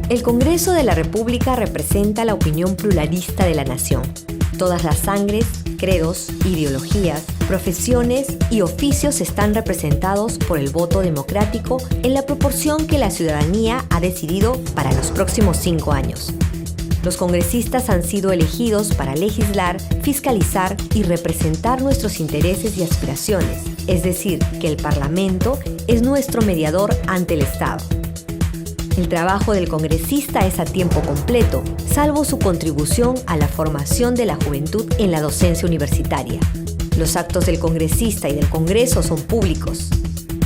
El Congreso de la República representa la opinión pluralista de la nación. Todas las sangres, credos, ideologías, profesiones y oficios están representados por el voto democrático en la proporción que la ciudadanía ha decidido para los próximos 5 años. Los congresistas han sido elegidos para legislar, fiscalizar y representar nuestros intereses y aspiraciones, es decir, que el Parlamento es nuestro mediador ante el Estado. El trabajo del congresista es a tiempo completo, salvo su contribución a la formación de la juventud en la docencia universitaria. Los actos del congresista y del Congreso son públicos.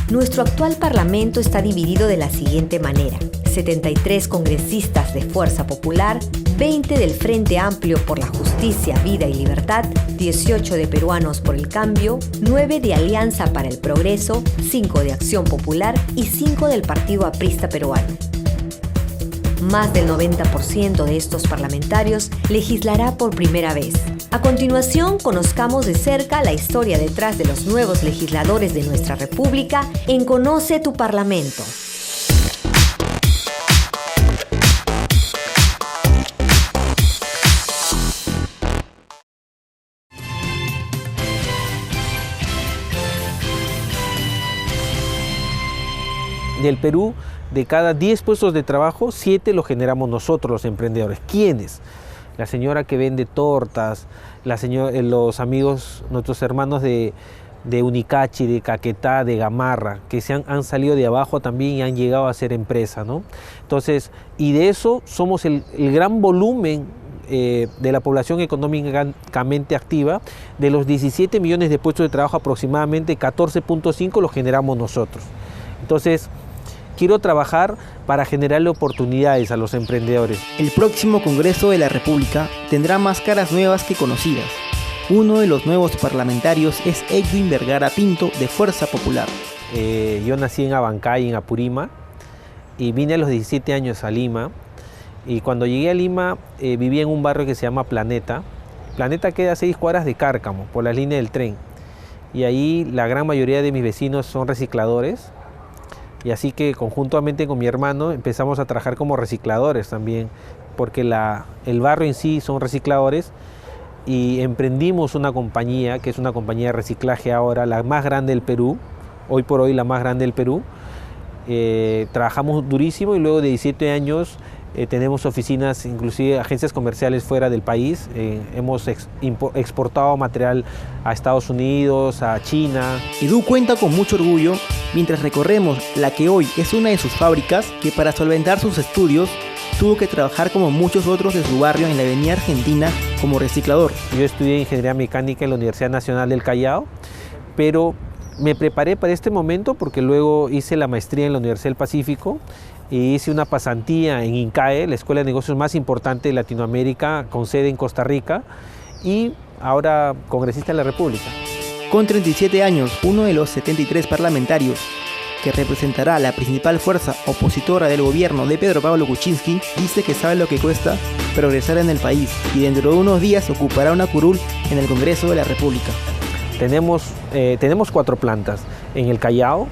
Nuestro actual Parlamento está dividido de la siguiente manera: 73 congresistas de Fuerza Popular, 20 del Frente Amplio por la Justicia, Vida y Libertad, 18 de Peruanos por el Cambio, 9 de Alianza para el Progreso, 5 de Acción Popular y 5 del Partido Aprista Peruano. Más del 90% de estos parlamentarios legislará por primera vez. A continuación, conozcamos de cerca la historia detrás de los nuevos legisladores de nuestra República en Conoce tu Parlamento. Del Perú, de cada 10 puestos de trabajo, 7 los generamos nosotros, los emprendedores. ¿Quiénes? La señora que vende tortas, los amigos, nuestros hermanos de Unicachi, de Caquetá, de Gamarra, que han salido de abajo también y han llegado a ser empresa, ¿no? Entonces, y de eso somos el gran volumen de la población económicamente activa. De los 17 millones de puestos de trabajo, aproximadamente 14.5 los generamos nosotros. Entonces, quiero trabajar para generarle oportunidades a los emprendedores. El próximo Congreso de la República tendrá más caras nuevas que conocidas. Uno de los nuevos parlamentarios es Edwin Vergara Pinto, de Fuerza Popular. Yo nací en Abancay, en Apurima, y vine a los 17 años a Lima. Y cuando llegué a Lima, vivía en un barrio que se llama Planeta. Planeta queda a 6 cuadras de Cárcamo, por la línea del tren. Y ahí la gran mayoría de mis vecinos son recicladores. Y así que conjuntamente con mi hermano empezamos a trabajar como recicladores también, porque el barrio en sí son recicladores, y emprendimos una compañía, que es una compañía de reciclaje ahora, la más grande del Perú, hoy por hoy la más grande del Perú. Trabajamos durísimo y luego de 17 años tenemos oficinas, inclusive agencias comerciales fuera del país. Hemos exportado material a Estados Unidos, a China. Edu cuenta con mucho orgullo mientras recorremos la que hoy es una de sus fábricas, que para solventar sus estudios tuvo que trabajar como muchos otros de su barrio en la Avenida Argentina como reciclador. Yo estudié Ingeniería Mecánica en la Universidad Nacional del Callao, pero me preparé para este momento porque luego hice la maestría en la Universidad del Pacífico y hice una pasantía en INCAE, la escuela de negocios más importante de Latinoamérica, con sede en Costa Rica, y ahora congresista de la República. Con 37 años, uno de los 73 parlamentarios que representará la principal fuerza opositora del gobierno de Pedro Pablo Kuczynski, dice que sabe lo que cuesta progresar en el país y dentro de unos días ocupará una curul en el Congreso de la República. Tenemos 4 plantas, en el Callao,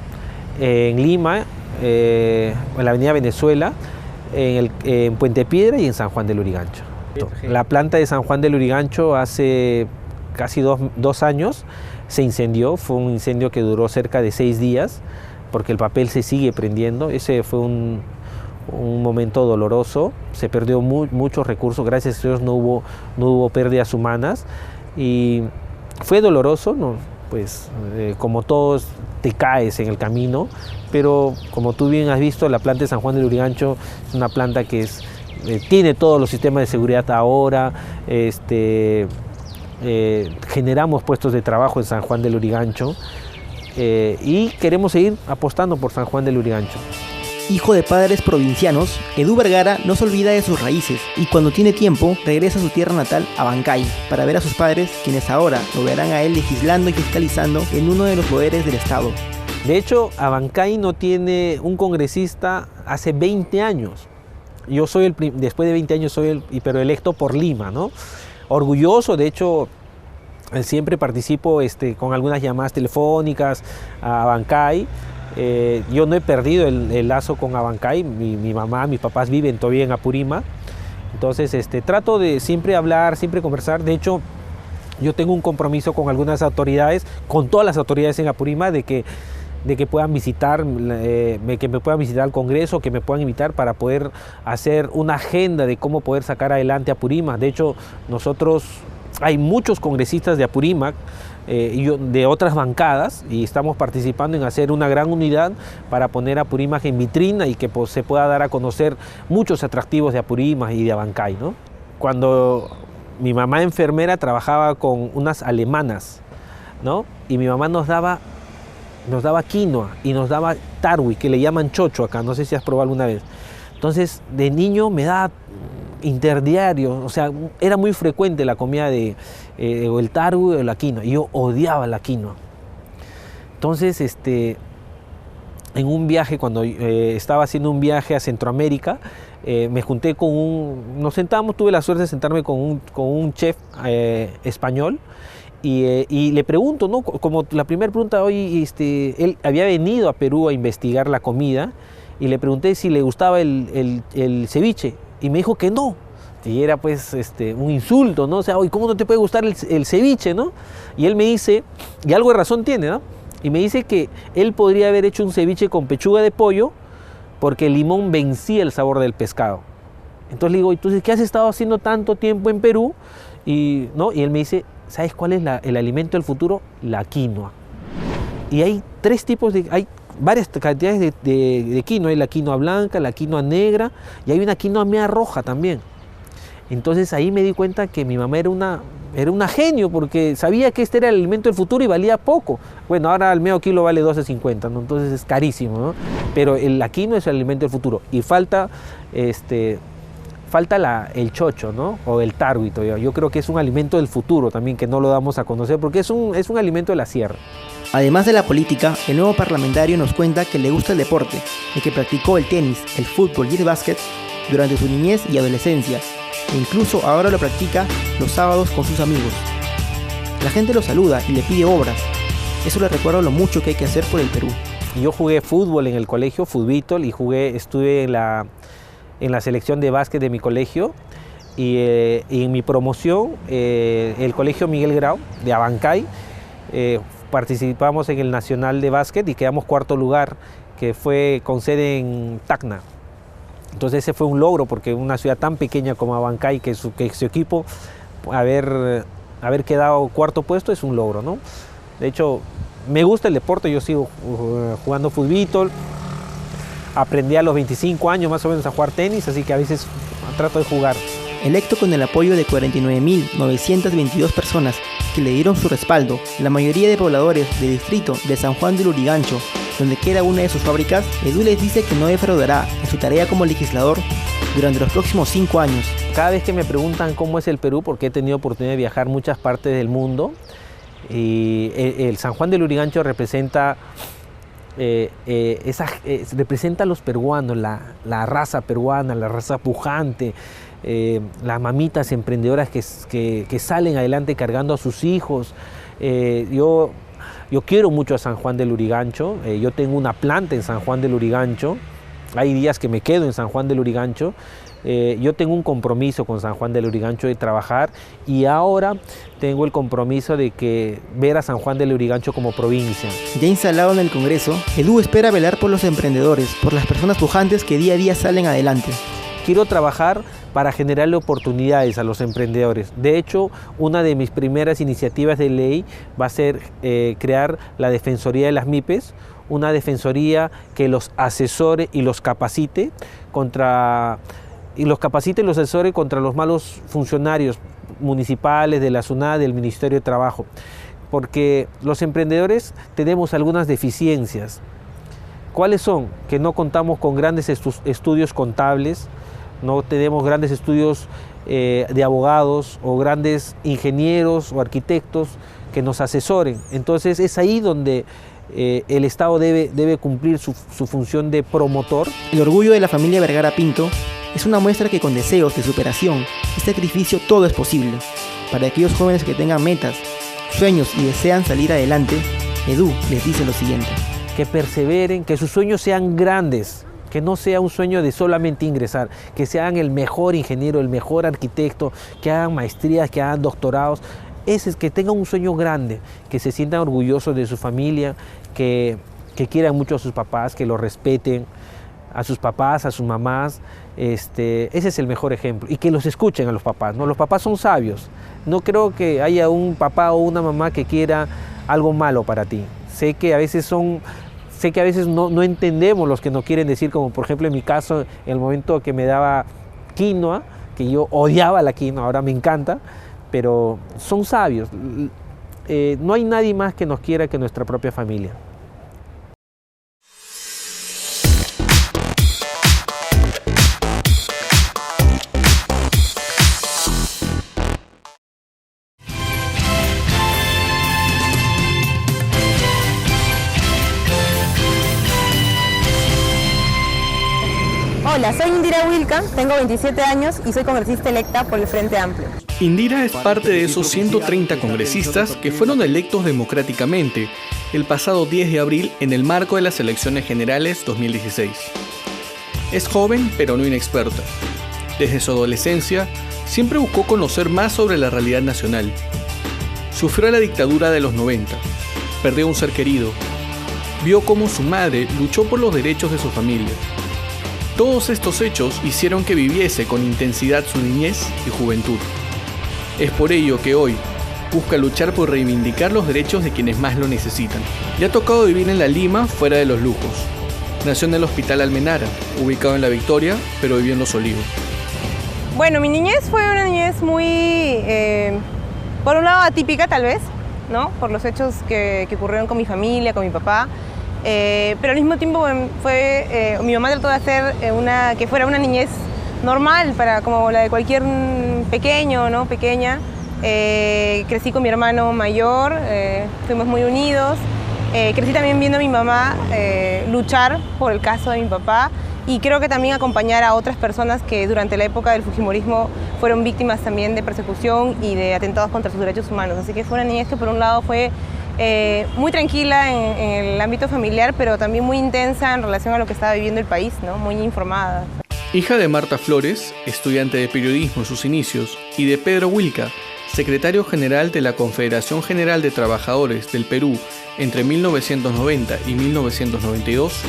en Lima, en la Avenida Venezuela, en Puente Piedra y en San Juan del Lurigancho. La planta de San Juan del Lurigancho hace casi 2 años se incendió, fue un incendio que duró cerca de 6 días, porque el papel se sigue prendiendo. Ese fue un momento doloroso, se perdió muchos recursos, gracias a Dios no hubo pérdidas humanas, y fue doloroso, ¿no? Pues como todos te caes en el camino, pero como tú bien has visto, la planta de San Juan del Lurigancho es una planta que tiene todos los sistemas de seguridad ahora. Generamos puestos de trabajo en San Juan del Lurigancho y queremos seguir apostando por San Juan del Lurigancho. Hijo de padres provincianos, Edu Vergara no se olvida de sus raíces y cuando tiene tiempo regresa a su tierra natal, Abancay, para ver a sus padres, quienes ahora lo verán a él legislando y fiscalizando en uno de los poderes del Estado. De hecho, Abancay no tiene un congresista hace 20 años. Yo soy después de 20 años pero electo por Lima, ¿no? Orgulloso, de hecho, siempre participo con algunas llamadas telefónicas a Abancay, Yo no he perdido el lazo con Abancay, mi mamá, mis papás viven todavía en Apurímac. Entonces trato de siempre hablar, siempre conversar. De hecho, yo tengo un compromiso con algunas autoridades, con todas las autoridades en Apurímac, de que puedan visitar, que me puedan visitar al Congreso, que me puedan invitar para poder hacer una agenda de cómo poder sacar adelante Apurímac. De hecho, hay muchos congresistas de Apurímac, de otras bancadas, y estamos participando en hacer una gran unidad para poner a Apurímac en vitrina y que se pueda dar a conocer muchos atractivos de Apurímac y de Abancay, ¿no? Cuando mi mamá enfermera trabajaba con unas alemanas, ¿no? Y mi mamá nos daba quinoa y nos daba tarwi, que le llaman chocho acá, no sé si has probado alguna vez. Entonces, de niño me daba interdiario, o sea, era muy frecuente la comida o el tarwi o la quinoa, y yo odiaba la quinoa. Entonces, en un viaje, cuando estaba haciendo un viaje a Centroamérica, me junté nos sentamos, tuve la suerte de sentarme con un chef español, y le pregunto, ¿no? Como la primera pregunta, hoy él había venido a Perú a investigar la comida, y le pregunté si le gustaba el ceviche, y me dijo que no. Y era pues un insulto, ¿no? O sea, oye, ¿cómo no te puede gustar el ceviche, no? Y él me dice, y algo de razón tiene, ¿no? Y me dice que él podría haber hecho un ceviche con pechuga de pollo porque el limón vencía el sabor del pescado. Entonces le digo, entonces, ¿qué has estado haciendo tanto tiempo en Perú? Y él me dice, ¿sabes cuál es el alimento del futuro? La quinoa. Y hay hay varias cantidades de quinoa. Hay la quinoa blanca, la quinoa negra, y hay una quinoa media roja también. Entonces ahí me di cuenta que mi mamá era una genio, porque sabía que este era el alimento del futuro y valía poco. Bueno, ahora el medio kilo vale 12.50, ¿no? Entonces es carísimo, ¿no? Pero la quinoa es el alimento del futuro. Y falta el chocho, ¿no? O el tarwi todavía. Yo creo que es un alimento del futuro también, que no lo damos a conocer, porque es un alimento de la sierra. Además de la política, el nuevo parlamentario nos cuenta que le gusta el deporte y que practicó el tenis, el fútbol y el básquet durante su niñez y adolescencia, e incluso ahora lo practica los sábados con sus amigos. La gente lo saluda y le pide obras. Eso le recuerda lo mucho que hay que hacer por el Perú. Yo jugué fútbol en el colegio, futbítol, y estuve en la selección de básquet de mi colegio, y en mi promoción, el colegio Miguel Grau de Abancay, participamos en el Nacional de Básquet y quedamos cuarto lugar, que fue con sede en Tacna. Entonces ese fue un logro, porque una ciudad tan pequeña como Abancay, que su equipo haber quedado cuarto puesto es un logro, ¿no? De hecho, me gusta el deporte, yo sigo jugando fútbol, aprendí a los 25 años más o menos a jugar tenis, así que a veces trato de jugar. Electo con el apoyo de 49.922 personas que le dieron su respaldo, la mayoría de pobladores del distrito de San Juan de Lurigancho, donde queda una de sus fábricas, Edu les dice que no defraudará en su tarea como legislador durante los próximos 5 años. Cada vez que me preguntan cómo es el Perú, porque he tenido oportunidad de viajar a muchas partes del mundo, y el San Juan de Lurigancho representa representa a los peruanos, la raza peruana, la raza pujante, las mamitas emprendedoras que salen adelante cargando a sus hijos. Yo quiero mucho a San Juan de Lurigancho, yo tengo una planta en San Juan de Lurigancho, hay días que me quedo en San Juan de Lurigancho. Yo tengo un compromiso con San Juan de Lurigancho de trabajar, y ahora tengo el compromiso de ver a San Juan de Lurigancho como provincia. Ya instalado en el Congreso, Edu espera velar por los emprendedores, por las personas pujantes que día a día salen adelante. Quiero trabajar para generarle oportunidades a los emprendedores. De hecho, una de mis primeras iniciativas de ley va a ser crear la Defensoría de las MIPES, una defensoría que los asesore y los capacite y los asesore contra los malos funcionarios municipales, de la SUNAT, del Ministerio de Trabajo, porque los emprendedores tenemos algunas deficiencias. ¿Cuáles son? Que no contamos con grandes estudios contables, no tenemos grandes estudios de abogados o grandes ingenieros o arquitectos que nos asesoren. Entonces es ahí donde el Estado debe cumplir su función de promotor. El orgullo de la familia Vergara Pinto es una muestra que con deseos de superación y sacrificio todo es posible. Para aquellos jóvenes que tengan metas, sueños y desean salir adelante, Edu les dice lo siguiente. que perseveren, que sus sueños sean grandes, que no sea un sueño de solamente ingresar, que sean el mejor ingeniero, el mejor arquitecto, que hagan maestrías, que hagan doctorados. Ese es que tengan un sueño grande, que se sientan orgullosos de su familia, que quieran mucho a sus papás, que los respeten, a sus papás, a sus mamás. Ese es el mejor ejemplo. Y que los escuchen a los papás, ¿no? Los papás son sabios. No creo que haya un papá o una mamá que quiera algo malo para ti. Sé que a veces no entendemos los que nos quieren decir, como por ejemplo en mi caso, en el momento que me daba quinoa, que yo odiaba la quinoa, ahora me encanta, pero son sabios. No hay nadie más que nos quiera que nuestra propia familia. Hola, soy Indira Wilca, tengo 27 años y soy congresista electa por el Frente Amplio. Indira es parte de esos 130 congresistas que fueron electos democráticamente el pasado 10 de abril en el marco de las elecciones generales 2016. Es joven pero no inexperta. Desde su adolescencia siempre buscó conocer más sobre la realidad nacional. Sufrió la dictadura de los 90, perdió un ser querido, vio cómo su madre luchó por los derechos de su familia. Todos estos hechos hicieron que viviese con intensidad su niñez y juventud. Es por ello que hoy busca luchar por reivindicar los derechos de quienes más lo necesitan. Le ha tocado vivir en La Lima fuera de los lujos. Nació en el Hospital Almenara, ubicado en La Victoria, pero vivió en Los Olivos. Bueno, mi niñez fue una niñez muy, por un lado atípica tal vez, ¿no? Por los hechos que ocurrieron con mi familia, con mi papá. Pero al mismo tiempo mi mamá trató de hacer que fuera una niñez normal, como la de cualquier pequeño, ¿no? Pequeña. Crecí con mi hermano mayor, fuimos muy unidos. Crecí también viendo a mi mamá luchar por el caso de mi papá y creo que también acompañar a otras personas que durante la época del fujimorismo fueron víctimas también de persecución y de atentados contra sus derechos humanos. Así que fue una niñez que por un lado fue muy tranquila en el ámbito familiar, pero también muy intensa en relación a lo que estaba viviendo el país, ¿no? Muy informada. Hija de Marta Flores, estudiante de periodismo en sus inicios, y de Pedro Wilca, secretario general de la Confederación General de Trabajadores del Perú entre 1990 y 1992,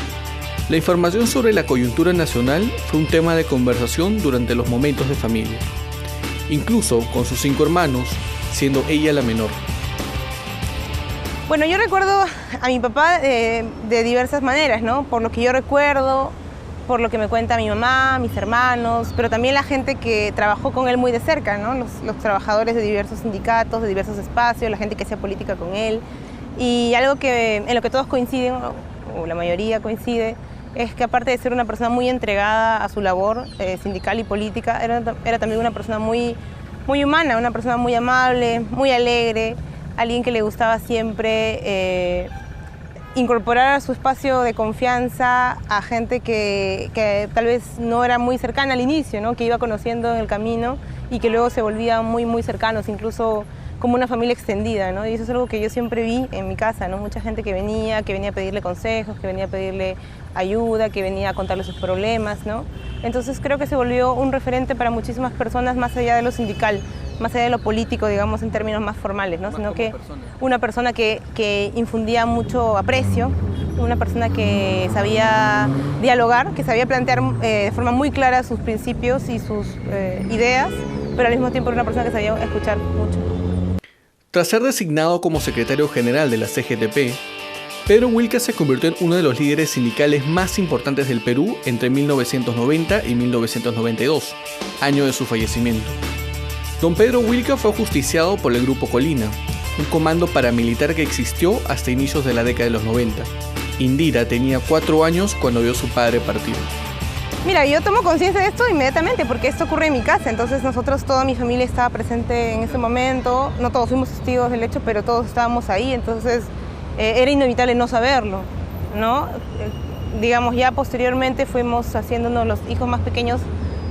la información sobre la coyuntura nacional fue un tema de conversación durante los momentos de familia, incluso con sus 5 hermanos, siendo ella la menor. Bueno, yo recuerdo a mi papá de diversas maneras, ¿no? Por lo que yo recuerdo, por lo que me cuenta mi mamá, mis hermanos, pero también la gente que trabajó con él muy de cerca, ¿no? Los trabajadores de diversos sindicatos, de diversos espacios, la gente que hacía política con él. Y algo en lo que todos coinciden, o la mayoría coincide, es que aparte de ser una persona muy entregada a su labor sindical y política, era también una persona muy humana, una persona muy amable, muy alegre, alguien que le gustaba siempre incorporar a su espacio de confianza a gente que tal vez no era muy cercana al inicio, ¿no? Que iba conociendo en el camino y que luego se volvían muy cercanos, incluso como una familia extendida, ¿no? Y eso es algo que yo siempre vi en mi casa, ¿no? Mucha gente que venía a pedirle consejos, que venía a pedirle ayuda, que venía a contarle sus problemas, ¿no? Entonces creo que se volvió un referente para muchísimas personas más allá de lo sindical, más allá de lo político, digamos, en términos más formales, ¿no? Sino que una persona que infundía mucho aprecio, una persona que sabía dialogar, que sabía plantear de forma muy clara sus principios y sus ideas, pero al mismo tiempo era una persona que sabía escuchar mucho. Tras ser designado como secretario general de la CGTP, Pedro Wilca se convirtió en uno de los líderes sindicales más importantes del Perú entre 1990 y 1992, año de su fallecimiento. Don Pedro Wilca fue ajusticiado por el Grupo Colina, un comando paramilitar que existió hasta inicios de la década de los 90. Indira tenía 4 años cuando vio a su padre partir. Mira, yo tomo conciencia de esto inmediatamente porque esto ocurre en mi casa, entonces toda mi familia estaba presente en ese momento, no todos fuimos testigos del hecho, pero todos estábamos ahí, entonces era inevitable no saberlo, ¿no? Digamos, ya posteriormente fuimos haciéndonos los hijos más pequeños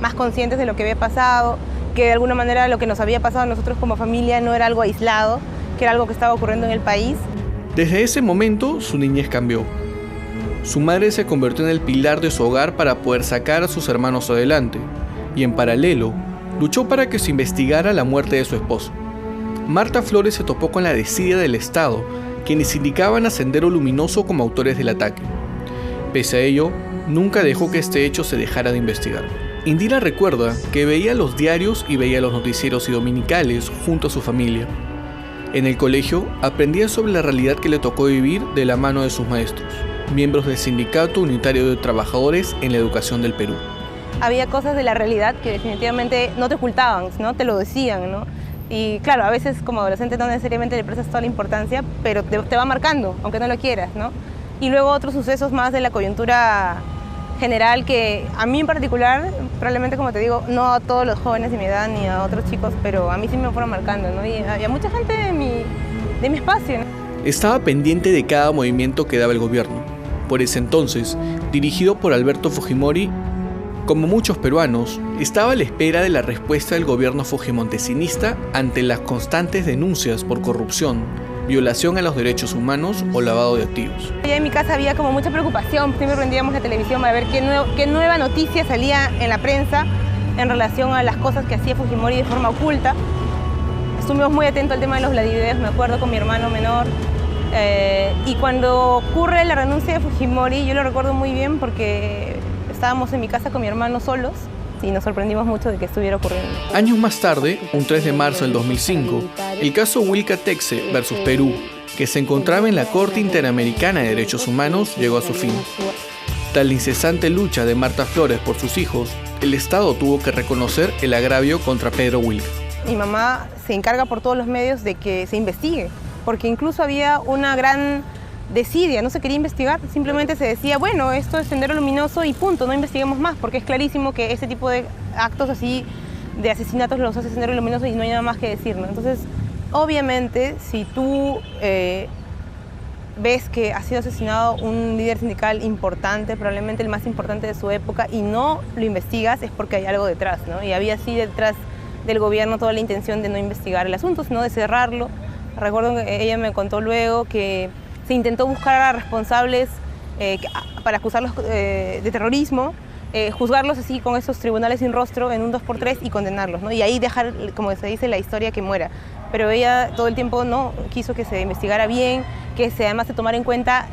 más conscientes de lo que había pasado, que de alguna manera lo que nos había pasado a nosotros como familia no era algo aislado, que era algo que estaba ocurriendo en el país. Desde ese momento, su niñez cambió. Su madre se convirtió en el pilar de su hogar para poder sacar a sus hermanos adelante, y en paralelo, luchó para que se investigara la muerte de su esposo. Marta Flores se topó con la desidia del Estado, quienes indicaban a Sendero Luminoso como autores del ataque. Pese a ello, nunca dejó que este hecho se dejara de investigar. Indira recuerda que veía los diarios y veía los noticieros y dominicales junto a su familia. En el colegio, aprendía sobre la realidad que le tocó vivir de la mano de sus maestros, miembros del Sindicato Unitario de Trabajadores en la Educación del Perú. Había cosas de la realidad que definitivamente no te ocultaban, ¿no? Te lo decían, ¿no? Y claro, a veces como adolescente no necesariamente le prestas toda la importancia, pero te va marcando, aunque no lo quieras, ¿no? Y luego otros sucesos más de la coyuntura general que a mí en particular, probablemente como te digo, no a todos los jóvenes de mi edad ni a otros chicos, pero a mí sí me fueron marcando, ¿no? Y había mucha gente de mi espacio, ¿no? Estaba pendiente de cada movimiento que daba el gobierno. Por ese entonces, dirigido por Alberto Fujimori, como muchos peruanos, estaba a la espera de la respuesta del gobierno fujimontesinista ante las constantes denuncias por corrupción, violación a los derechos humanos o lavado de activos. Ya en mi casa había como mucha preocupación, siempre prendíamos la televisión para ver qué nueva noticia salía en la prensa en relación a las cosas que hacía Fujimori de forma oculta. Estuvimos muy atentos al tema de los Vladivideos, me acuerdo, con mi hermano menor. Y cuando ocurre la renuncia de Fujimori, yo lo recuerdo muy bien porque estábamos en mi casa con mi hermano solos y nos sorprendimos mucho de que estuviera ocurriendo. Años más tarde, un 3 de marzo del 2005, el caso Wilka Texe versus Perú, que se encontraba en la Corte Interamericana de Derechos Humanos, llegó a su fin. Tras la incesante lucha de Marta Flores por sus hijos, el Estado tuvo que reconocer el agravio contra Pedro Wilka. Mi mamá se encarga por todos los medios de que se investigue, porque incluso había una gran desidia, no se quería investigar, simplemente se decía, bueno, esto es Sendero Luminoso y punto, no investiguemos más, porque es clarísimo que ese tipo de actos así, de asesinatos los hace Sendero Luminoso y no hay nada más que decir, ¿no? Entonces, obviamente, si tú ves que ha sido asesinado un líder sindical importante, probablemente el más importante de su época, y no lo investigas, es porque hay algo detrás, ¿no? Y había así detrás del gobierno toda la intención de no investigar el asunto, sino de cerrarlo. Recuerdo que ella me contó luego que se intentó buscar a responsables para acusarlos de terrorismo, juzgarlos así con esos tribunales sin rostro en un 2x3 y condenarlos, ¿no? Y ahí dejar, como se dice, la historia que muera. Pero ella todo el tiempo no quiso que se investigara bien, que además se tomara en cuenta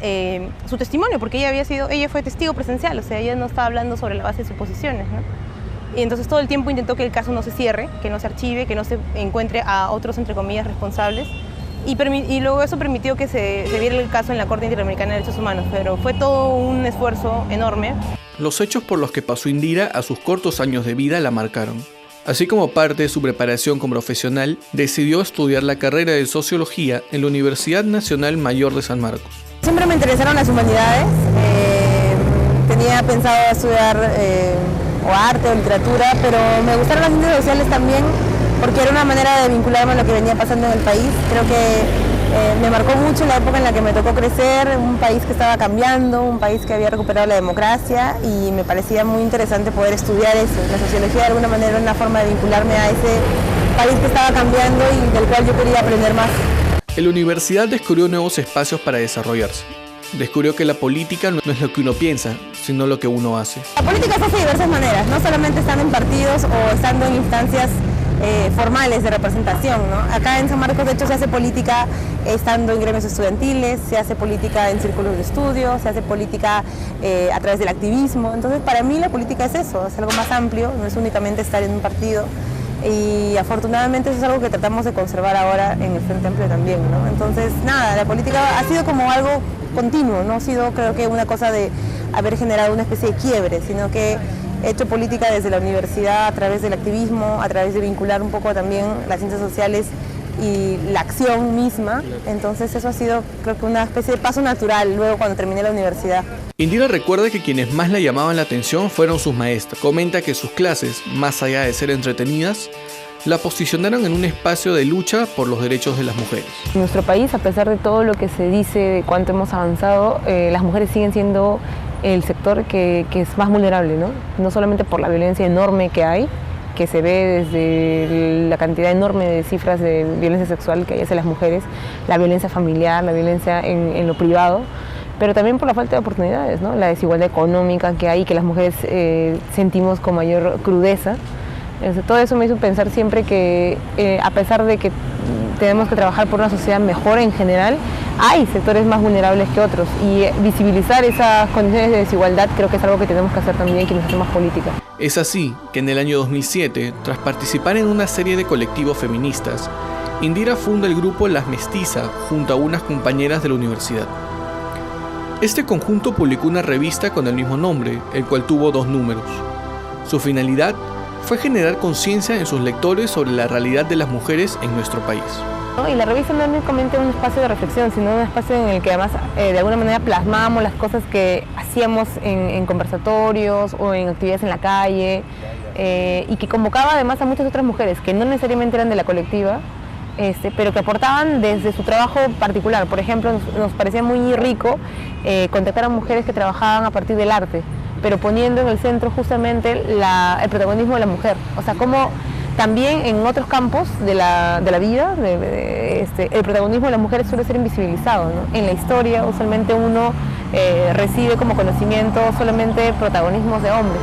su testimonio, porque ella fue testigo presencial, o sea, ella no estaba hablando sobre la base de suposiciones, ¿no? Y entonces todo el tiempo intentó que el caso no se cierre, que no se archive, que no se encuentre a otros, entre comillas, responsables. Y luego eso permitió que se viera el caso en la Corte Interamericana de Derechos Humanos, pero fue todo un esfuerzo enorme. Los hechos por los que pasó Indira a sus cortos años de vida la marcaron. Así como parte de su preparación como profesional, decidió estudiar la carrera de Sociología en la Universidad Nacional Mayor de San Marcos. Siempre me interesaron las humanidades, tenía pensado estudiar o arte o literatura, pero me gustaron las ciencias sociales también, porque era una manera de vincularme a lo que venía pasando en el país. Creo que me marcó mucho la época en la que me tocó crecer, un país que estaba cambiando, un país que había recuperado la democracia, y me parecía muy interesante poder estudiar eso. La sociología de alguna manera era una forma de vincularme a ese país que estaba cambiando y del cual yo quería aprender más. En la universidad descubrió nuevos espacios para desarrollarse. Descubrió que la política no es lo que uno piensa, sino lo que uno hace. La política se hace de diversas maneras, no solamente estando en partidos o estando en instancias formales de representación, ¿no? Acá en San Marcos, de hecho, se hace política estando en gremios estudiantiles, se hace política en círculos de estudio, se hace política a través del activismo. Entonces, para mí la política es eso, es algo más amplio, no es únicamente estar en un partido. Y afortunadamente eso es algo que tratamos de conservar ahora en el Frente Amplio también, ¿no? Entonces, nada, la política ha sido como algo continuo, no ha sido, creo que, una cosa de haber generado una especie de quiebre, sino que he hecho política desde la universidad, a través del activismo, a través de vincular un poco también las ciencias sociales y la acción misma. Entonces eso ha sido, creo que, una especie de paso natural luego cuando terminé la universidad. Indira recuerda que quienes más le llamaban la atención fueron sus maestras. Comenta que sus clases, más allá de ser entretenidas, la posicionaron en un espacio de lucha por los derechos de las mujeres. En nuestro país, a pesar de todo lo que se dice de cuánto hemos avanzado, las mujeres siguen siendo el sector que es más vulnerable, ¿no? No solamente por la violencia enorme que hay, que se ve desde la cantidad enorme de cifras de violencia sexual que hay hacia las mujeres, la violencia familiar, la violencia en lo privado, pero también por la falta de oportunidades, ¿no? La desigualdad económica que hay, que las mujeres sentimos con mayor crudeza. Todo eso me hizo pensar siempre que a pesar de que tenemos que trabajar por una sociedad mejor en general, hay sectores más vulnerables que otros, y visibilizar esas condiciones de desigualdad creo que es algo que tenemos que hacer también quienes hacemos política. Es así que en el año 2007, tras participar en una serie de colectivos feministas, Indira funda el grupo Las Mestiza junto a unas compañeras de la universidad. Este conjunto publicó una revista con el mismo nombre, el cual tuvo 2 números. Su finalidad fue generar conciencia en sus lectores sobre la realidad de las mujeres en nuestro país. Y la revista no es únicamente un espacio de reflexión, sino un espacio en el que además de alguna manera plasmamos las cosas que hacíamos en conversatorios o en actividades en la calle, y que convocaba además a muchas otras mujeres que no necesariamente eran de la colectiva, pero que aportaban desde su trabajo particular. Por ejemplo, nos parecía muy rico contactar a mujeres que trabajaban a partir del arte, pero poniendo en el centro justamente el protagonismo de la mujer. O sea, cómo también en otros campos de la vida, el protagonismo de las mujeres suele ser invisibilizado, ¿no? En la historia usualmente uno recibe como conocimiento solamente protagonismos de hombres.